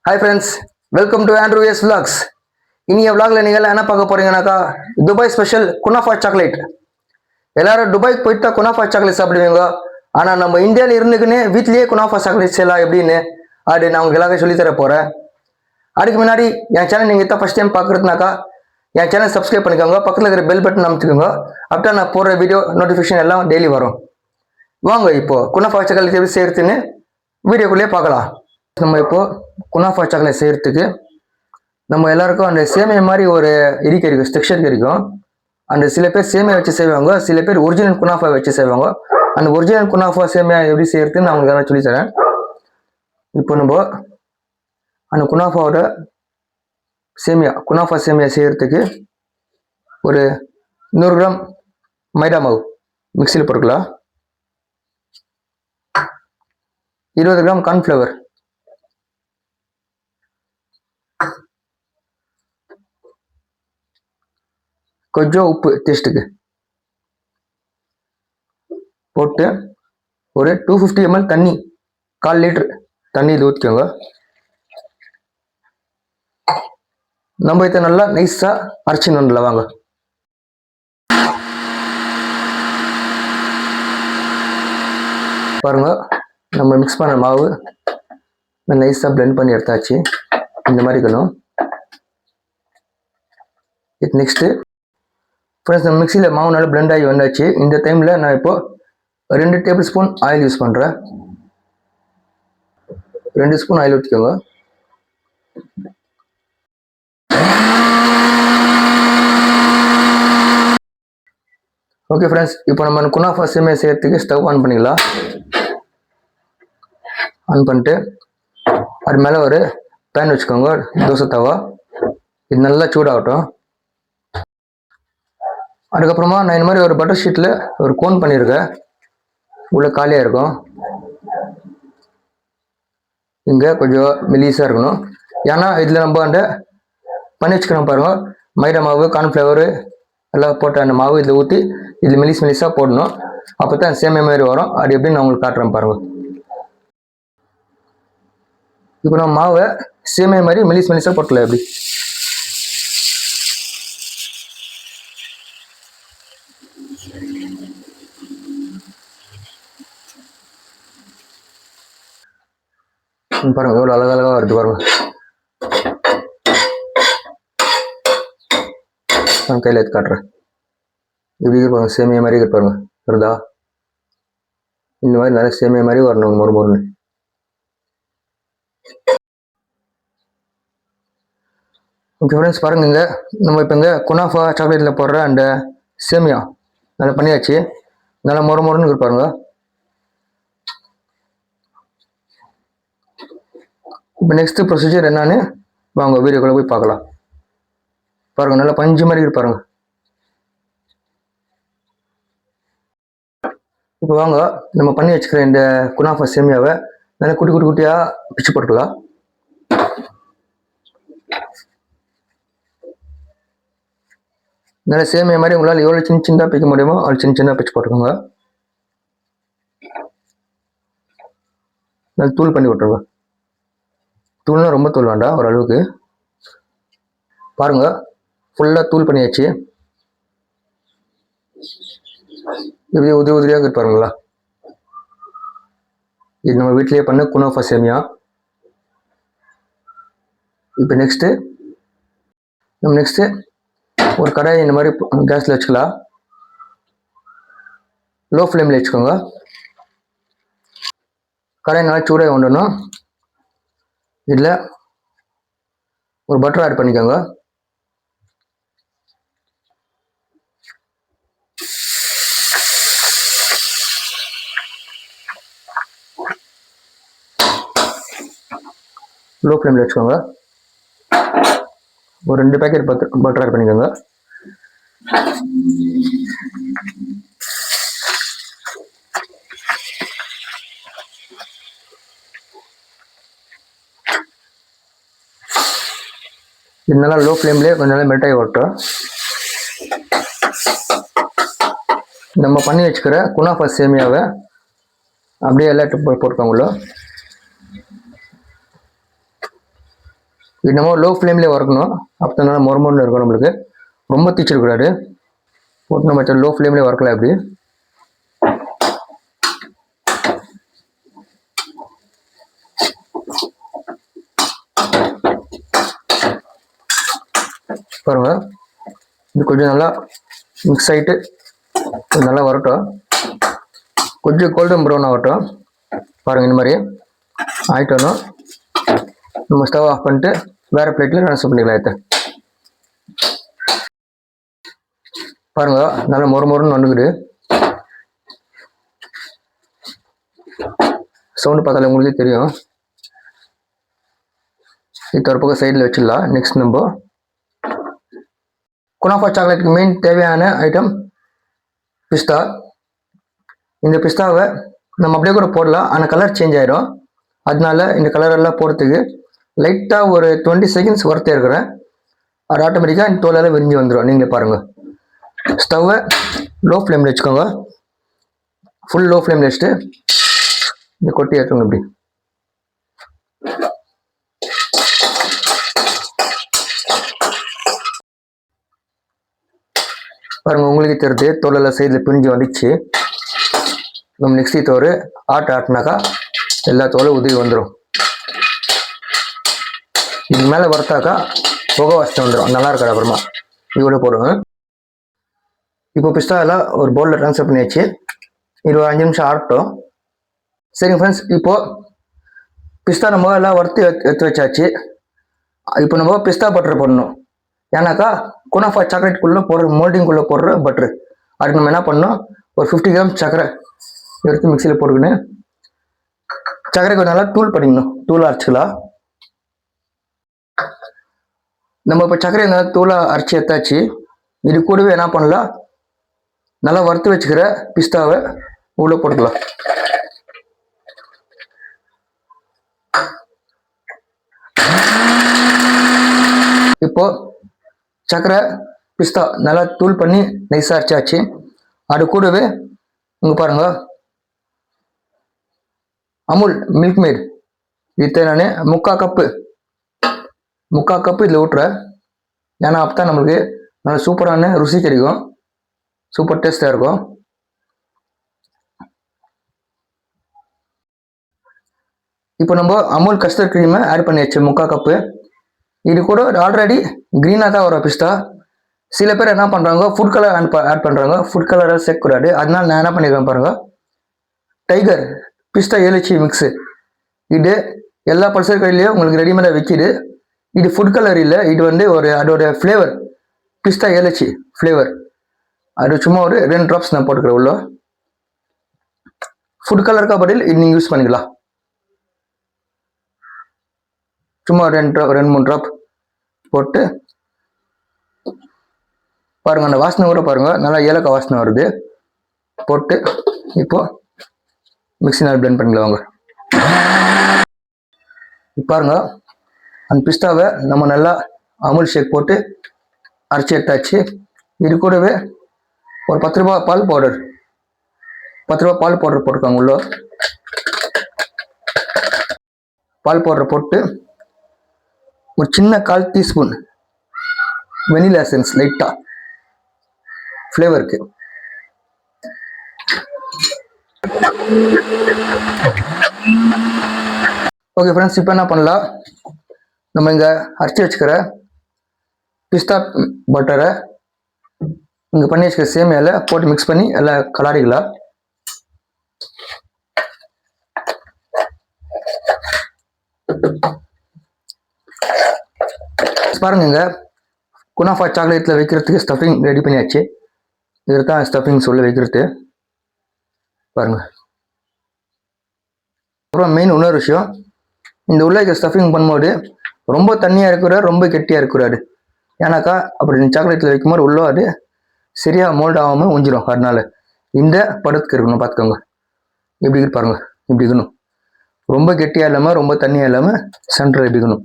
Hi friends, welcome to Andrew S vlogs. இனிய vlogல நீங்கள் என்ன பார்க்க போறீங்கன்னாக்கா துபாய் ஸ்பெஷல் குனாஃபா சாக்லேட். எல்லாரும் துபாய்க்கு போயிட்டு குனாஃபா சாக்லேட் சாப்பிடுவீங்க. ஆனால் நம்ம இந்தியாவில் இருந்துக்குன்னு வீட்லேயே குனாஃபா சாக்லேட் செய்யலாம் எப்படின்னு அப்படி நான் உங்களுக்கு எல்லாமே சொல்லித்தர போகிறேன். அதுக்கு முன்னாடி என் சேனல் நீங்கள் தான் ஃபஸ்ட் டைம் பார்க்குறதுனாக்கா என் சேனல் சப்ஸ்கிரைப் பண்ணிக்கோங்க. பக்கத்தில் இருக்கிற பெல் பட்டன் அமைத்துக்கோங்க. அப்போ நான் போடுற வீடியோ நோட்டிஃபிகேஷன் எல்லாம் டெய்லி வரும். வாங்க இப்போ குனாஃபா சாக்லேட் எப்படி செய்யறதுன்னு வீடியோக்குள்ளேயே பார்க்கலாம். நம்ம இப்போ குனாஃபா சாக்லேட் செய்யறதுக்கு நம்ம எல்லாருக்கும் அந்த சேமியா மாதிரி ஒரு கிடைக்கும், ஸ்ட்ரக்சர் கிடைக்கும். அந்த சில பேர் சேமியா வச்சு செய்வாங்க, சில பேர் ஒரிஜினல் குனாஃபா வச்சு செய்வாங்க. அந்த ஒரிஜினல் குனாஃபா சேமியா எப்படி செய்யறதுன்னு நான் உங்களுக்கு எல்லாம் சொல்லி தரேன். இப்போ நம்ம அந்த குனாஃபாவோட குனாஃபா சேமியா செய்யறதுக்கு ஒரு 100 கிராம் மைதா மாவு மிக்சியில் போட்டுக்கலாம். 20 கிராம் கார்ன்ஃப்ளவர், கொஞ்சம் உப்பு டேஸ்ட்டுக்கு போட்டு ஒரு 250 ml தண்ணி, 1/4 லிட்டர் தண்ணி இது ஊற்றிக்கோங்க. நம்ம இதை நல்லா நைஸாக அரைச்சின்னு வாங்க. பாருங்க, நம்ம மிக்ஸ் பண்ண மாவு நைஸாக பிளெண்ட் பண்ணி எடுத்தாச்சு. இந்த மாதிரி இருக்கணும். இது நெக்ஸ்ட்டு ஃப்ரெண்ட்ஸ், நம்ம மிக்சியில் மாவு நல்லா பிளெண்ட் ஆகி வந்தாச்சு. இந்த டைமில் நான் இப்போ 2 டேபிள் ஸ்பூன் ஆயில் யூஸ் பண்ணுறேன். 2 ஸ்பூன் ஆயில் ஊற்றிக்கோங்க. ஓகே ஃப்ரெண்ட்ஸ், இப்போ நம்ம குனாஃபா சேமியா செய்யறதுக்கு ஸ்டவ் ஆன் பண்ணிக்கலாம். ஆன் பண்ணிட்டு அது மேலே ஒரு பேன் வச்சுக்கோங்க, தோசை தவா. இது நல்லா சூடாகட்டும். அதுக்கப்புறமா நான் இந்த மாதிரி ஒரு பட்டர் ஷீட்டில் ஒரு கோன் பண்ணியிருக்கேன். உள்ள காலியாக இருக்கும். இங்கே கொஞ்சம் மெலிசாக இருக்கணும். ஏன்னா இதில் நம்ம அந்த பண்ணி வச்சுக்கணும் பாருங்க, மைதா மாவு கார்ன்ஃப்ளவர் எல்லாம் போட்ட அந்த மாவு இதில் ஊற்றி இதில் மெலிசாக போடணும். அப்போ தான் சேமியா மாதிரி வரும். அது எப்படின்னு நான் உங்களுக்கு காட்டுறேன் பாருங்க. இப்போ நம்ம மாவை சேமியா மாதிரி மெலிசாக போட்டலாம். எப்படி பாருங்க, எவ்வளோ அழகழகாக வருது பாருங்க. நான் கையில் எடுத்து காட்டுறேன். இப்படி இருப்பாங்க, சேமியா மாதிரி இருப்பாருங்க. வருதா? இந்த மாதிரி நிறைய சேமியா மாதிரி வரணும், மொறுன்னு. ஓகே ஃப்ரெண்ட்ஸ், பாருங்க, இங்கே நம்ம இப்போ இங்கே குனாஃபா சாக்லேட்டில் போடுற அந்த சேமியா நல்லா பண்ணியாச்சு. நல்லா மொறுன்னு இருப்பாருங்க. இப்போ நெக்ஸ்ட் ப்ரொசீஜர் என்னன்னு வாங்க வீடியோக்குள்ள போய் பார்க்கலாம். பாருங்க, நல்லா பஞ்சு மாதிரி இருப்பாருங்க. இப்போ வாங்க நம்ம பண்ணி வச்சுக்கிற இந்த குனாஃபா சேமியாவை நல்லா குட்டியாக பிச்சு போட்டுக்கலாம். நல்லா சேமியா மாதிரி உங்களால் எவ்வளோ சின்னதாக பிக்க முடியுமோ அவ்வளோ சின்னதாக பிச்சு போட்டுக்கோங்க. நல்லா தூள் பண்ணி விட்டுருங்க. தூள்னா ரொம்ப தூள் வேண்டாம், ஓரளவுக்கு. பாருங்க, ஃபுல்லாக தூள் பண்ணியாச்சு. இப்படி உதிரியாக இருப்பாருங்களா. இது நம்ம வீட்டிலேயே பண்ண குனாஃபா சேமியா. இப்போ நெக்ஸ்ட்டு ஒரு கடாய் இந்த மாதிரி கேஸில் வச்சுக்கலாம். லோ ஃப்ளேமில் வச்சுக்கோங்க. கடாய் நல்லா சூடாக கொண்டணும். இதில் ஒரு பட்டர் ஆட் பண்ணிக்கோங்க. லோ ஃப்ளேமில் வச்சுக்கோங்க. ஒரு 2 பேக்கெட் பட்டர் ஆட் பண்ணிக்கோங்க. இது நல்லா லோ ஃப்ளேம்லேயே கொஞ்சம் நல்லா மெல்ட் ஆகி வரட்டும். நம்ம பண்ணி வச்சுக்கிற குனாஃபா சேமியாவை அப்படியே எல்லா போட்டுக்கோங்க. நம்ம லோ ஃப்ளேம்லேயே வறுக்கணும். அப்போ நல்லா மொறுமொறுன்னு இருக்கும் நம்மளுக்கு. ரொம்ப தீச்சிருக்கூடாது. போட்டு நம்ம லோ ஃப்ளேம்லேயே வறுக்கலாம். எப்படி பாருங்க, இது கொஞ்சம் நல்லா மிக்ஸ் ஆகிட்டு நல்லா வரட்டும். கொஞ்சம் கோல்டன் ப்ரௌன் ஆகட்டும். பாருங்கள், இந்த மாதிரி ஆகிட்டணும். நம்ம ஸ்டவ் ஆஃப் பண்ணிட்டு வேறு பிளேட்டில் ட்ரான்ஸ்ஃபர் பண்ணிக்கலாம். எடுத்து பாருங்க, நல்லா மொறுமொறுன்னு வந்துக்குது. சவுண்டு பார்த்தாலே உங்களுக்கு தெரியும். இது ஒரு பக்கம் சைடில் வச்சிடலாம். நெக்ஸ்ட் நம்ம குனாஃபா சாக்லேட்டுக்கு மெயின் தேவையான ஐட்டம் பிஸ்தா. இந்த பிஸ்தாவை நம்ம அப்படியே கூட போடலாம், ஆனால் கலர் சேஞ்ச் ஆகிடும். அதனால இந்த கலரெல்லாம் போடுறதுக்கு லைட்டாக ஒரு 20 செகண்ட்ஸ் வறுத்தே இருக்கிறேன். அது ஆட்டோமேட்டிக்காக இந்த தோலெல்லாம் விரிஞ்சு வந்துடும். நீங்களே பாருங்கள். ஸ்டவ்வை லோ ஃப்ளேமில் வச்சுக்கோங்க. ஃபுல் லோ ஃப்ளேமில் வச்சுட்டு இந்த கொட்டி ஏற்றுங்க. இப்படி பாருங்கள், உங்களுக்கு தெரியுது தோலெல்லாம் சைடில் பிரிஞ்சு வந்துச்சு. நம்ம நெக்ஸ்ட் தோறு ஆட்டினாக்கா எல்லா தோலும் உதவி வந்துடும். இது மேலே வறுத்தாக்கா புகை வாசனை வந்துடும், நல்லா இருக்காது. அப்புறமா இவ்வளோ போடுவேன். இப்போ பிஸ்தா எல்லாம் ஒரு பவுலில் ட்ரான்ஸ்ஃபர் பண்ணியாச்சு. இது ஒரு 5 நிமிஷம் ஆகட்டும். சரிங்க ஃப்ரெண்ட்ஸ், இப்போது பிஸ்தா நம்ம எல்லாம் வறுத்து எடுத்து வச்சாச்சு. இப்போ நம்ம பிஸ்தா பட்டர் போடணும். ஏன்னாக்கா குனாஃபா சாக்லேட்டுக்குள்ளே போடுற மோல்டிங்குள்ளே போடுற பட்ரு. அதுக்கு நம்ம என்ன பண்ணணும், ஒரு 50 கிராம் சர்க்கரை எடுத்து மிக்சியில் போட்டுக்கின்னு சர்க்கரை கொஞ்சம் நல்லா தூள் பண்ணிக்கணும். தூளாக அரைச்சிக்கலாம். நம்ம இப்போ சர்க்கரை நல்லா தூளாக அரைச்சி எடுத்தாச்சு. இது கூடவே என்ன பண்ணலாம், நல்லா வறுத்து வச்சுக்கிற பிஸ்தாவை உள்ளே போட்டுக்கலாம். இப்போ சர்க்கரை பிஸ்தா நல்லா தூள் பண்ணி நைஸாக அரைச்சாச்சு. அது கூடவே இங்கே பாருங்க, அமுல் மில்க் மேட் இது நான் 3/4 கப்பு இதில் ஊட்டுறேன். ஏன்னா அப்போ தான் நம்மளுக்கு நல்ல சூப்பரான ருசி கிடைக்கும், சூப்பர் டேஸ்டாக இருக்கும். இப்போ நம்ம அமுல் கஸ்டர்ட் க்ரீமை ஆட் பண்ணியாச்சு 3/4 கப்பு. இது கூட ஆல்ரெடி க்ரீனாக தான் வரும் பிஸ்தா. சில பேர் என்ன பண்ணுறாங்க, ஃபுட் கலர் ஆட் பண்ணுறாங்க. ஃபுட் கலராக சேர்க்கக்கூடாது. அதனால நான் என்ன பண்ணியிருக்கேன் பாருங்கள், டைகர் பிஸ்தா ஏலச்சி மிக்ஸு. இது எல்லா பல்சர் கடையிலையும் உங்களுக்கு ரெடிமேடாக விற்கிது. இது ஃபுட் கலர் இல்லை, இது வந்து அதோட ஃப்ளேவர் பிஸ்தா ஏலச்சி ஃப்ளேவர். அது சும்மா ஒரு 2 ட்ராப்ஸ் நான் போட்டுக்கிறேன் உள்ள. ஃபுட் கலருக்கா பதில் இது நீங்கள் யூஸ் பண்ணிக்கலாம். சும்மா 2-3 ட்ராப் போட்டு பாருங்கள். அந்த வாசனை கூட பாருங்கள், நல்லா ஏலக்காய் வாசனை வருது. போட்டு இப்போ மிக்ஸினால் பிளெண்ட் பண்ணிக்கலாம். வாங்க பாருங்க, அந்த பிஸ்தாவை நம்ம நல்லா அமுல் ஷேக் போட்டு அரைச்சி எடுத்தாச்சு. இது கூடவே ஒரு 10 ரூபா பால் பவுடர் போட்டுருக்காங்க. உள்ள பால் பவுடர் போட்டு ஒரு சின்ன 1/4 டீஸ்பூன் வெனிலா எசன்ஸ் லைட்டாக ஃப்ளேவருக்கு. ஓகே ஃப்ரெண்ட்ஸ், இப்போ என்ன பண்ணலாம், நம்ம இங்கே அரைச்சி வச்சுக்கிற பிஸ்தா பட்டரை இங்கே பண்ணி வச்சுக்கிற சேமியால போட்டு மிக்ஸ் பண்ணி எல்லாம் கலாடிக்கலாம். பாருங்க, குனாஃபா சாக்லேட்டில் வைக்கிறதுக்கு ஸ்டஃபிங் ரெடி பண்ணியாச்சு. இதில் தான் ஸ்டஃபிங் சொல்ல வைக்கிறது பாருங்க. அப்புறம் மெயின் இன்னொரு விஷயம், இந்த உள்ள ஸ்டஃபிங் பண்ணும்போது ரொம்ப தண்ணியாக இருக்கக்கூடாது, ரொம்ப கெட்டியாக இருக்கக்கூடாது. ஏன்னாக்கா அப்படி சாக்லேட்டில் வைக்கும்போது உள்ள அது சரியாக மோல்ட் ஆகாமல் உஞ்சிடும். அதனால இந்த படத்துக்கு இருக்கணும், பார்த்துக்கோங்க. எப்படி பாருங்க, இப்படி இருக்கணும். ரொம்ப கெட்டியாக இல்லாமல் ரொம்ப தண்ணியாக இல்லாமல் சென்டர் இருக்கணும்.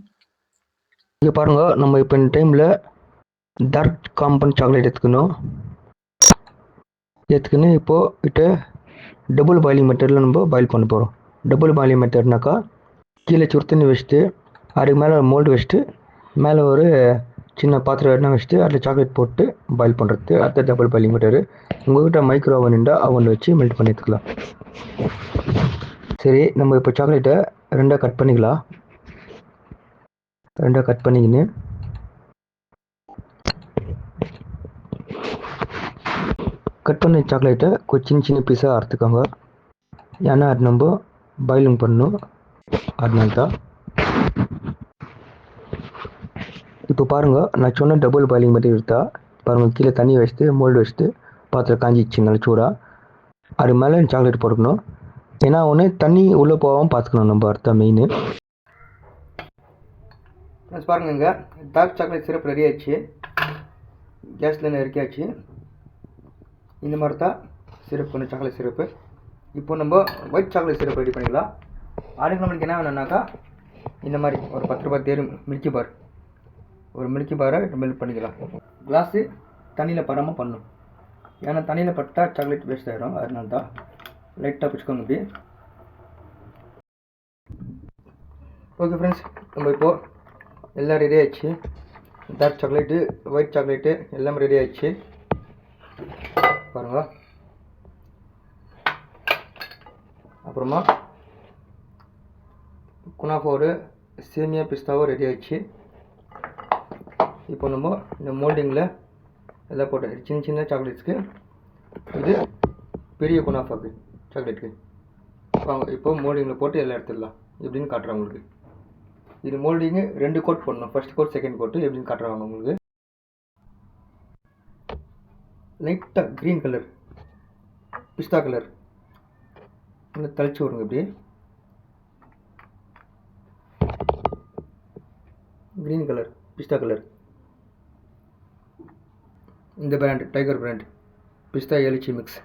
இங்கே பாருங்க, நம்ம இப்போ இந்த டைமில் டார்க் காம்பவுண்ட் சாக்லேட் எடுத்துக்கின்னு இப்போது இட்டு டபுள் பாயிலிங் மெத்தடில் நம்ம பாயில் பண்ண போகிறோம். டபுள் பாயிலிங் மெத்தட்னாக்கா கீழே சுடு தண்ணி வச்சுட்டு அதுக்கு மேலே மோல்டு வச்சுட்டு மேலே ஒரு சின்ன பாத்திரம் எண்ணெய் வச்சுட்டு அதில் சாக்லேட் போட்டு பாயில் பண்ணுறது. அடுத்த டபுள் பாயிலிங் மெத்தடு. உங்கள்கிட்ட மைக்ரோ ஓவன் இருந்தால் அவனில் வச்சு மெல்ட் பண்ணி எடுத்துக்கலாம். சரி, நம்ம இப்போ சாக்லேட்டை ரெண்டாக கட் பண்ணிக்கலாம். ரெண்டாக கட் பண்ணிக்கின்னு கட் பண்ண சாக்லேட்டை சின்ன சின்ன பீஸாக அறுத்துக்கோங்க. ஏன்னா அது நம்ம பாயிலிங் பண்ணணும், அதனால தான். இப்போ பாருங்கள், நான் சொன்ன டபுள் பாயிலிங் மட்டும் எடுத்தா பாருங்கள், கீழே தண்ணி வச்சுட்டு மோல்டு வச்சுட்டு பாத்திரம் காஞ்சிச்சு நல்லா சூடாக. அது மேலே சாக்லேட் போட்டுக்கணும். ஏன்னா ஒன்று தண்ணி உள்ளே போகாமல் பார்த்துக்கணும், நம்ம அர்த்தம் மெயின். பாருங்க, இங்கே டார்க் சாக்லேட் சிரப் ரெடி ஆயிடுச்சு. கேஸில் இறக்கியாச்சு. இந்த மாதிரி தான் சிரப் பண்ணு, சாக்லேட் சிரப்பு. இப்போ நம்ம ஒயிட் சாக்லேட் சிரப் ரெடி பண்ணிக்கலாம். அதுக்கு நம்மளுக்கு என்ன வேணும்னாக்கா இந்த மாதிரி ஒரு 10 ரூபாய் தேரும் மில்கி பார், ஒரு மில்கி பாரை மெல்ட் பண்ணிக்கலாம். கிளாஸு தண்ணியில் படாமல் பண்ணணும். ஏன்னா தண்ணியில் பட்டால் சாக்லேட் வேஸ்ட் ஆகிடும், அதனால தான். லைட்டாக பிடிச்சிக்கோங்க இப்படி. ஓகே ஃப்ரெண்ட்ஸ், நம்ம இப்போது எல்லாம் ரெடி ஆகிடுச்சு. டார்க் சாக்லேட்டு, ஒயிட் சாக்லேட்டு எல்லாம் ரெடி ஆகிடுச்சு பாருங்கள். அப்புறமா குனாஃபாவோட சேமியா பிஸ்தாவும் ரெடி ஆகிடுச்சு. இப்போ நம்ம இந்த மோல்டிங்கில் எல்லாம் போட்டு சின்ன சின்ன சாக்லேட்ஸ்க்கு, இது பெரிய குனாஃபாக்கு சாக்லேட்டுக்கு. இப்போ மோல்டிங்கில் போட்டு எல்லாம் எடுத்துடலாம். எப்படின்னு காட்டுறேன் உங்களுக்கு. இது மோல்டிங்கு 2 கோட் போடணும், ஃபர்ஸ்ட் கோட் செகண்ட் கோட்டு. எப்படின்னு காட்டுறாங்க உங்களுக்கு. லைட்டாக க்ரீன் கலர் பிஸ்தா கலர் நல்லா தளிச்சு வருங்க. இப்படி க்ரீன் கலர் பிஸ்தா கலர். இந்த பிராண்ட் டைகர் பிராண்ட் பிஸ்தா எலிச்சி மிக்ஸ்.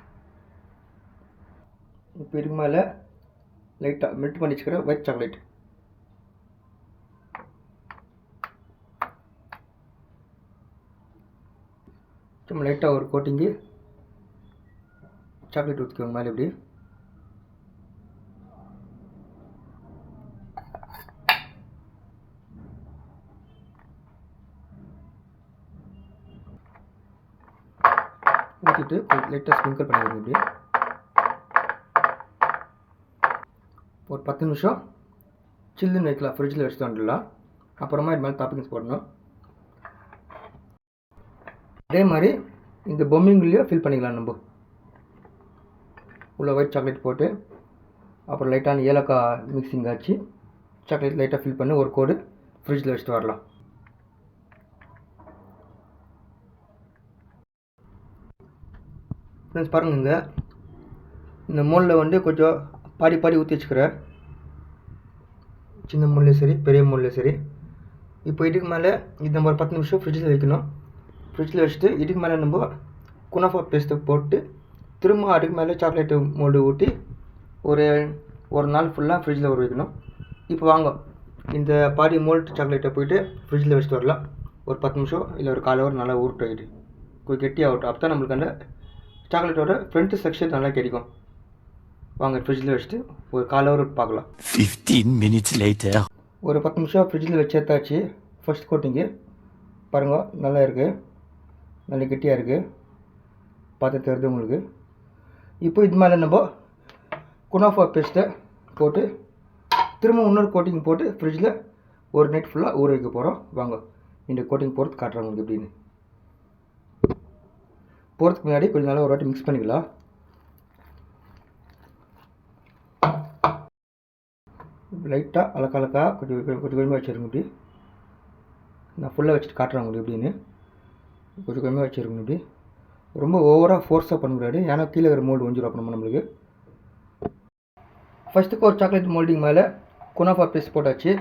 இப்போ இதுக்கு மேலே லைட்டாக மெல்ட் பண்ணி வச்சுக்கிற ஒயிட் சாக்லேட். சும்மா லைட்டாக ஒரு கோட்டிங்கு சாக்லேட் ஊற்றிக்கோங்க மேலே இப்படி. ஊற்றிட்டு லைட்டாக ஸ்ப்ரிங்கிள் பண்ணிடுங்க இப்படி. ஒரு 10 நிமிஷம் சில்லுன்னு வைக்கலாம், ஃப்ரிட்ஜில் வச்சுட்டு வந்துடலாம். அப்புறமா இது மேலே டாப்பிங்ஸ் போடணும். அதே மாதிரி இந்த பொம்மிங்களையும் ஃபில் பண்ணிக்கலாம். நம்ம உள்ள ஒயிட் சாக்லேட் போட்டு அப்புறம் லைட்டான ஏலக்காய் மிக்சிங் ஆச்சு சாக்லேட் லைட்டாக ஃபில் பண்ணி ஒரு கோடு ஃப்ரிட்ஜில் வச்சுட்டு வரலாம். ஃப்ரெண்ட்ஸ் பாருங்க, இந்த மோலில் வந்து கொஞ்சம் பாடி பாடி ஊற்றி வச்சுக்கிறேன். சின்ன மோல்லையும் சரி பெரிய மோல்லையும் சரி. இப்போ இதுக்கு மேலே இது நம்ம ஒரு 10 நிமிஷம் ஃப்ரிட்ஜில் வைக்கணும். ஃப்ரிட்ஜில் வச்சுட்டு இதுக்கு மேலே நம்ம குனாஃபா பேஸ்ட்டை போட்டு திரும்ப அதுக்கு மேலே சாக்லேட்டு மோல்டு ஊற்றி ஒரு நாள் ஃபுல்லாக ஃப்ரிட்ஜில் ஊற வைக்கணும். இப்போ வாங்க இந்த பாடி மோல்ட் சாக்லேட்டை போய்ட்டு ஃப்ரிட்ஜில் வச்சுட்டு வரலாம். ஒரு 10 நிமிஷம் இல்லை ஒரு 1/4 ஹவர் நல்லா ஊறிட்டு கொஞ்சம் கெட்டி ஆகட்டும். அப்போ தான் நம்மளுக்கு அந்த சாக்லேட்டோட ஃப்ரண்ட் செக்ஷன் நல்லா கிடைக்கும். வாங்க ஃப்ரிட்ஜில் வச்சுட்டு ஒரு 1/4 ஹவர் பார்க்கலாம். 15 minutes later. ஒரு 10 நிமிஷம் ஃப்ரிட்ஜில் வச்சேத்தாச்சு. ஃபர்ஸ்ட் கோட்டிங்கு பாருங்கள் நல்லா இருக்குது, நல்ல கெட்டியாக இருக்குது, பார்த்து தெரியுது உங்களுக்கு. இப்போ இது மேலே நம்ம குனாஃபா பேஸ்ட்டை போட்டு திரும்ப இன்னொரு கோட்டிங் போட்டு ஃப்ரிட்ஜில் ஒரு நைட் ஃபுல்லாக ஊற வைக்க போகிறோம். வாங்க இந்த கோட்டிங் போகிறது காட்டுறேன் உங்களுக்கு எப்படின்னு. போகிறதுக்கு முன்னாடி கொஞ்சம் நாளாக ஒரு வாட்டி மிக்ஸ் பண்ணிக்கலாம். லைட்டாக அலக்கா கொஞ்சம் கொஞ்சமாக வச்சுருங்க. இப்படி நான் ஃபுல்லாக வச்சுட்டு காட்டுறேன் உங்களுக்கு எப்படின்னு. கொஞ்சம் கொஞ்சமாக வச்சுருங்க. இப்படி ரொம்ப ஓவராக ஃபோர்ஸாக பண்ணக்கூடாது, ஏன்னா கீழே இருக்கிற மோல்டு ஒஞ்சிடும் அப்புறம் நம்மளுக்கு. ஃபஸ்ட்டுக்கு ஒரு சாக்லேட் மோல்டிங் மேலே குனாஃபா பேஸ்ட் போட்டாச்சு.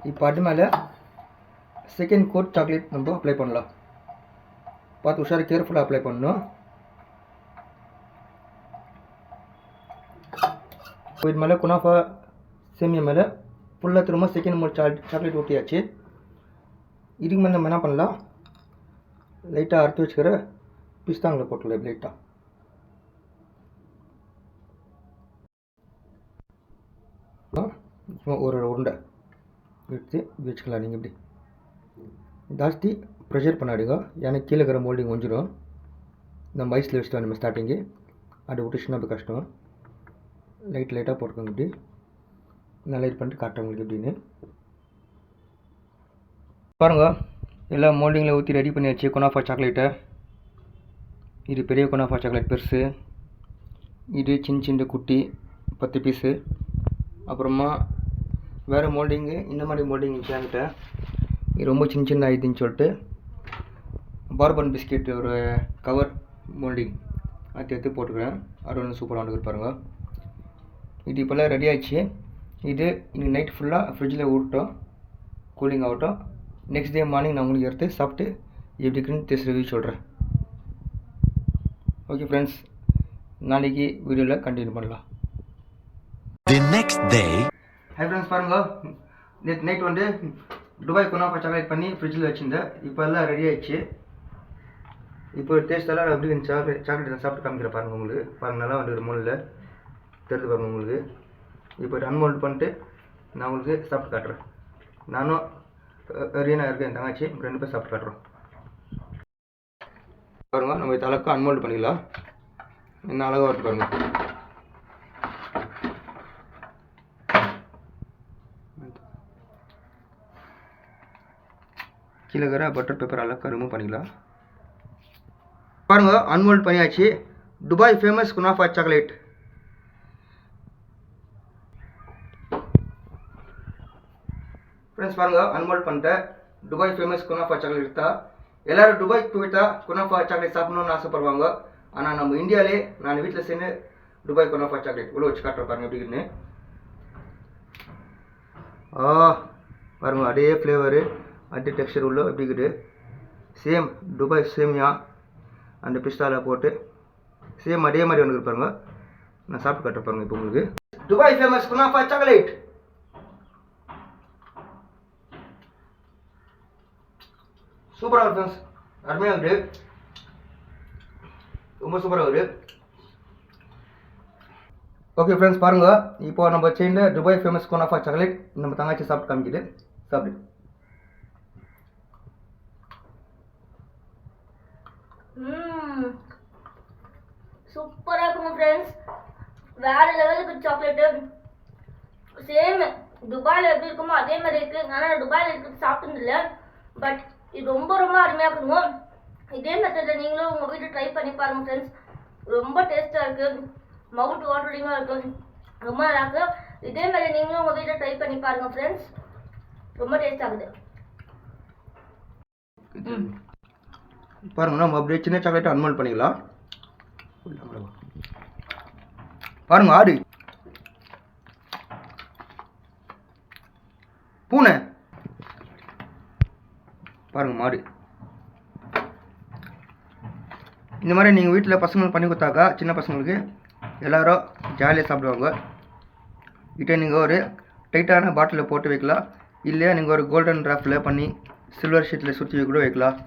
இப்போ அது மேலே செகண்ட் கோட் சாக்லேட் நம்ம அப்ளை பண்ணலாம். பார்த்து உஷாராக கேர்ஃபுல்லாக அப்ளை பண்ணணும். இது மேலே குனாஃபா சேமியா மேலே ஃபுல்லாக திரும்ப செகண்ட் மோட் சாக்லேட் ஊற்றியாச்சு. இதுக்கு மேலே நம்ம என்ன பண்ணலாம், லைட்டாக அறுத்து வச்சுக்கிற பிஸ்தாங்களை போட்டுக்கலாம். லைட்டாக சும்மா ஒரு உருண்டை எடுத்து வச்சுக்கலாம். நீங்கள் இப்படி ஜாஸ்தி ப்ரெஷர் பண்ணாடுங்க, ஏன்னா கீழே இருக்கிற மோல்டிங் கொஞ்சிடும். நம்ம ஐஸில் வச்சுட்டோம் நம்ம ஸ்டார்டிங்கு, அது விட்டுச்சுன்னா அப்போ கஷ்டம். லைட்டாக போட்டுக்கோங்க. இப்படி நான் லைட் பண்ணிட்டு காட்டுறேன் உங்களுக்கு எப்படின்னு பாருங்க. எல்லாம் மோல்டிங்கில் ஊற்றி ரெடி பண்ணியாச்சு குனாஃபா சாக்லேட்டை. இது பெரிய குனாஃபா சாக்லேட் பெருசு, இது சின்ன குட்டி 10 பீஸு. அப்புறமா வேறு மோல்டிங்கு இந்த மாதிரி மோல்டிங் என்கிட்ட இது ரொம்ப சின்ன ஆயிடுதுன்னு சொல்லிட்டு பார்பன் பிஸ்கெட் ஒரு கவர் மோல்டிங் அது எடுத்து போட்டுக்கிறேன். அது ஒன்று சூப்பராக வந்துருக்கு பாருங்கள். இது இப்போல்லாம் ரெடி ஆகிடுச்சு. இது இன்னைக்கு நைட் ஃபுல்லாக ஃப்ரிட்ஜில் ஊட்டோம், கூலிங் ஆகட்டும். நெக்ஸ்ட் டே மார்னிங் நான் உங்களுக்கு எடுத்து சாப்பிட்டு எப்படி இருக்குன்னு டேஸ்ட் ரிவ்யூ சொல்கிறேன். ஓகே ஃப்ரெண்ட்ஸ், நாளைக்கு வீடியோவில் கண்டினியூ பண்ணலாம். The next day. Hi friends, பாருங்கள். நேற்று நைட் வந்து துபாய் குனாஃபா சாக்லேட் பண்ணி ஃப்ரிட்ஜில் வச்சுருந்தேன். இப்போ எல்லாம் ரெடி ஆகிடுச்சு. இப்போ டேஸ்ட்டெல்லாம் எப்படி சாக்லேட் சாப்பிட்டு காமிக்கிறேன் பாருங்கள் உங்களுக்கு. பாருங்கள், நல்லா வந்து மூணில் தெரிஞ்சு பாருங்கள் உங்களுக்கு. இப்போ அன்மோல்ட் பண்ணிட்டு நான் உங்களுக்கு சாப்பிட்டு காட்டுறேன். நானும் ரீனா இருக்கேன், என் தங்கச்சி 2 பேர் சாப்பிட்டு காட்டுறோம். பாருங்கள், நம்ம இந்த அளவுக்கு அன்மோல்ட் பண்ணிக்கலாம். என்ன அழகாக இருக்கு பாருங்கள். கீழே இருக்கிற பட்டர் பேப்பர் அழகாக ரிமூவ் பண்ணிக்கலாம். பாருங்கள், அன்மோல்ட் பண்ணியாச்சு. Dubai famous kunafa chocolate. Friends பாருங்கள், அன்மோல்ட் பண்ணிட்டேன். துபாய் ஃபேமஸ் குனாஃபா சாக்லேட் எடுத்தா எல்லோரும் துபாய்க்கு போயிட்டா குனாஃபா சாக்லேட் சாப்பிடணும்னு ஆசைப்படுவாங்க. ஆனால் நம்ம இந்தியாவிலே நான் வீட்டில் சேர்ந்து துபாய் குனாஃபா சாக்லேட் உள்ள வச்சு காட்டுற பாருங்கள் எப்படின்னு. பாருங்கள், அதே ஃப்ளேவரு அதே டெக்ஸ்சர் உள்ள எப்படி இருக்குது. சேம் துபாய் சேமியா அந்த பிஸ்தாவில் போட்டு சேம் அதே மாதிரி ஒன்று பாருங்க. நான் சாப்பிட்டு காட்டுற பாருங்கள் இப்போ உங்களுக்கு. Dubai famous kunafa chocolate. சூப்பராக இருக்கு ஃப்ரெண்ட்ஸ், அருமையாக இருக்குது, ரொம்ப சூப்பராக இருக்குது. ஓகே ஃப்ரெண்ட்ஸ், பாருங்கள். இப்போ நம்ம செயின்ல துபாய் ஃபேமஸ் குனாஃபா சாக்லேட் நம்ம தங்கச்சி சாப்பிட்டு காமிக்குது. சாப்பிடு. சூப்பராக இருக்குங்க ஃப்ரெண்ட்ஸ், வேறு லெவலுக்கு சாக்லேட்டு. சேம் துபாயில் எப்படி இருக்குமோ அதே மாதிரி இருக்குது. ஆனால் துபாயில் இருக்கிறது சாப்பிட்டதில்லை, பட் இது ரொம்ப அருமையாக இருக்குங்க. இதே மெத்தடில் நீங்களும் உங்கள் வீட்டில் ட்ரை பண்ணி பாருங்கள் ஃப்ரெண்ட்ஸ். ரொம்ப டேஸ்ட்டாக இருக்குது, மவுத் வாட்டரிங்காக இருக்குது, ரொம்ப நல்லா இருக்குது. இதே மாதிரி நீங்களும் உங்கள் வீட்டில் ட்ரை பண்ணி பாருங்கள் ஃப்ரெண்ட்ஸ், ரொம்ப டேஸ்ட் ஆகுது. பாருங்க, நம்ம அப்படியே சின்ன சாக்லேட்டை அன்மோல்ட் பண்ணிக்கலாம். பாருங்க, ஆடு பூனை பாருங்க, மாடு. இந்த மாதிரி நீங்கள் வீட்டில் பசங்களுக்கு பண்ணி கொடுத்தாக்கா சின்ன பசங்களுக்கு எல்லோரும் ஜாலியாக சாப்பிடுவாங்க. கிட்டே நீங்கள் ஒரு டைட்டான பாட்டிலில் போட்டு வைக்கலாம், இல்லையா நீங்கள் ஒரு கோல்டன் ட்ராஃப்டில் பண்ணி சில்வர் ஷீட்டில் சுற்றி கூட வைக்கலாம்.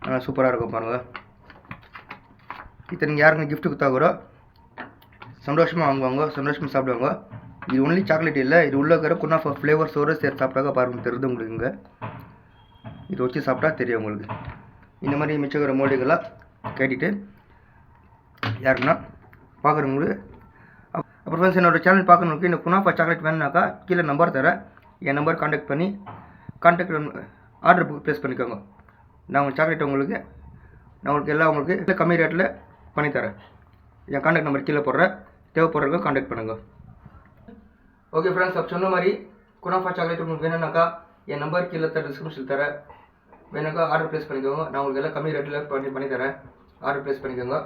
ஆனால் சூப்பராக இருக்கும் பாருங்கள். இத்தனை யாருங்க கிஃப்ட் கொடுத்தா கூட சந்தோஷமாக வாங்குவாங்க, சந்தோஷமாக சாப்பிடுவாங்க. இது ஒன்லி சாக்லேட் இல்லை, இது உள்ள இருக்கிற குனாஃபா ஃப்ளேவர்ஸோடு சேர்த்து சாப்பிட்டாக்க பாருங்கள் தெரியுது உங்களுக்கு. இங்கே இது வச்சு சாப்பிட்டா தெரியும் உங்களுக்கு. இந்த மாதிரி மிச்சக்கிற மோல்டுகளாக கேட்டுட்டு யாருக்குன்னா பார்க்குறவங்களுக்கு. அப்புறம் ஃப்ரெண்ட்ஸ், என்னோடய சேனல் பார்க்குறவங்களுக்கு இந்த குனாஃபா சாக்லேட் வேணுனாக்கா கீழே நம்பர் தரேன், என் நம்பர் கான்டாக்ட் பண்ணி ஆர்டர் ப்ளேஸ் பண்ணிக்கோங்க. நான் உங்கள் சாக்லேட் உங்களுக்கு நான் உங்களுக்கு எல்லாம் உங்களுக்கு கம்மி ரேட்டில் பண்ணித்தரேன். என் கான்டாக்ட் நம்பர் கீழே போடுறேன், தேவைப்படுறவங்க கான்டாக்ட் பண்ணுங்கள். ஓகே ஃப்ரெண்ட்ஸ், அப்போ சொன்ன மாதிரி குனாஃபா சாக்லேட் உங்களுக்கு வேணும்னாக்கா என் நம்பர் கீழே டிஸ்கிரிப்ஷனில் தரேன். வேணுனாக்கா ஆர்டர் ப்ளேஸ் பண்ணிக்கோங்க. நான் உங்களுக்கு எல்லாம் கம்மி ரேட்டில் பண்ணித்தரேன். ஆர்டர் ப்ளேஸ் பண்ணிக்கோங்க.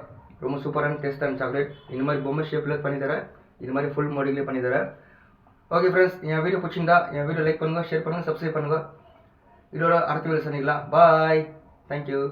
ரொம்ப சூப்பரான டேஸ்ட்டான சாக்லேட். இந்த மாதிரி பொம்மை ஷேப்பில் பண்ணித்தரேன், இது மாதிரி ஃபுல் மாடல்லே பண்ணித்தரேன். ஓகே ஃப்ரெண்ட்ஸ், என் வீடியோ பிடிச்சிருந்தா என் வீடியோ லைக் பண்ணுங்கள், ஷேர் பண்ணுங்கள், சப்ஸ்கிரைப் பண்ணுங்கள். இதோட அடுத்த வீடியோ சந்திக்கலாம். பாய், தேங்க்யூ.